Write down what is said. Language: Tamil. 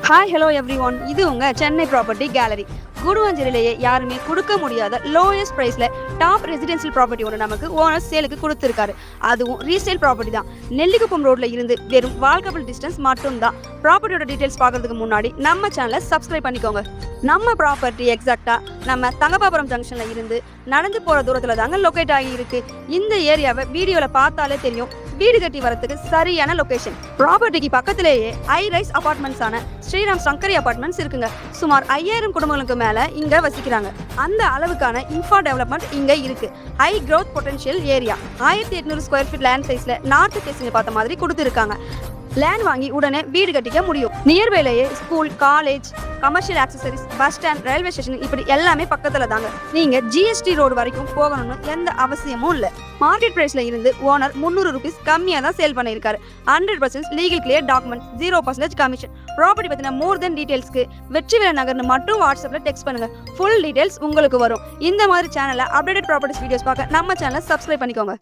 ஹாய் ஹலோ எவ்ரி ஒன், இது உங்கள் சென்னை ப்ராப்பர்ட்டி கேலரி. குடுவஞ்சலிலேயே யாருமே கொடுக்க முடியாத லோயஸ்ட் ப்ரைஸில் டாப் ரெசிடென்ஷியல் ப்ராப்பர்ட்டி ஒன்று நமக்கு ஓனர் சேலுக்கு கொடுத்துருக்காரு. அதுவும் ரீசேல் ப்ராப்பர்ட்டி தான். நெல்லிக்குப்பம் ரோட்டில் இருந்து வெறும் வால்கபிள் டிஸ்டன்ஸ் மட்டும்தான். ப்ராப்பர்ட்டியோட டீட்டெயில்ஸ் பார்க்கறதுக்கு முன்னாடி நம்ம சேனலை சப்ஸ்கிரைப் பண்ணிக்கோங்க. நம்ம ப்ராப்பர்ட்டி எக்ஸாக்டாக நம்ம தங்கப்பாபுரம் ஜங்ஷனில் இருந்து நடந்து போகிற தூரத்தில் தாங்க லொக்கேட் ஆகி இருக்கு. இந்த ஏரியாவை வீடியோவில் பார்த்தாலே தெரியும். வீடு கட்டி வரதுக்கு சரியான லொகேஷன். ப்ராப்பர்ட்டிக்கு பக்கத்திலேயே ஹை ரைஸ் அபார்ட்மெண்ட்ஸான ஸ்ரீராம் சங்கரி அபார்ட்மெண்ட்ஸ் இருக்குங்க. சுமார் 5000 குடும்பங்களுக்கு மேல இங்க வசிக்கிறாங்க. அந்த அளவுக்கான இன்ஃப்ரா டெவலப்மெண்ட் இங்க இருக்கு. High growth potential area. 1800 square feet land சைஸ்ல நார்த் ஃபேசிங் பார்த்த மாதிரி கொடுத்துருக்காங்க. லேண்ட் வாங்கி உடனே வீடு கட்டிக்க முடியும். நியர்பைலேயே school, college, commercial accessories, bus stand, railway station இப்படி எல்லாமே பக்கத்துல தாங்க. நீங்க ஜிஎஸ்டி ரோடு வரைக்கும் போகணும்னு எந்த அவசியமும் இல்லை. மார்க்கெட் பிரைஸ்ல இருந்து ஓனர் 300 ரூபீஸ் கம்மியா தான் சேல் பண்ணியிருக்காரு. 100% legal clear document, 0% commission. Property பத்தின மோர் தென் டீடைல்ஸ்க்கு வெற்றிவேல் நகர்னு மட்டும் வாட்ஸ்அப்ல டெக்ஸ்ட் பண்ணுங்க. ஃபுல் டீடைல்ஸ் உங்களுக்கு வரும். இந்த மாதிரி சேனல்ல அப்டேட்டட் ப்ராப்பர்ட்டிஸ் வீடியோஸ் பார்க்க நம்ம சேனலை சப்ஸ்கிரைப் பண்ணிக்கோங்க.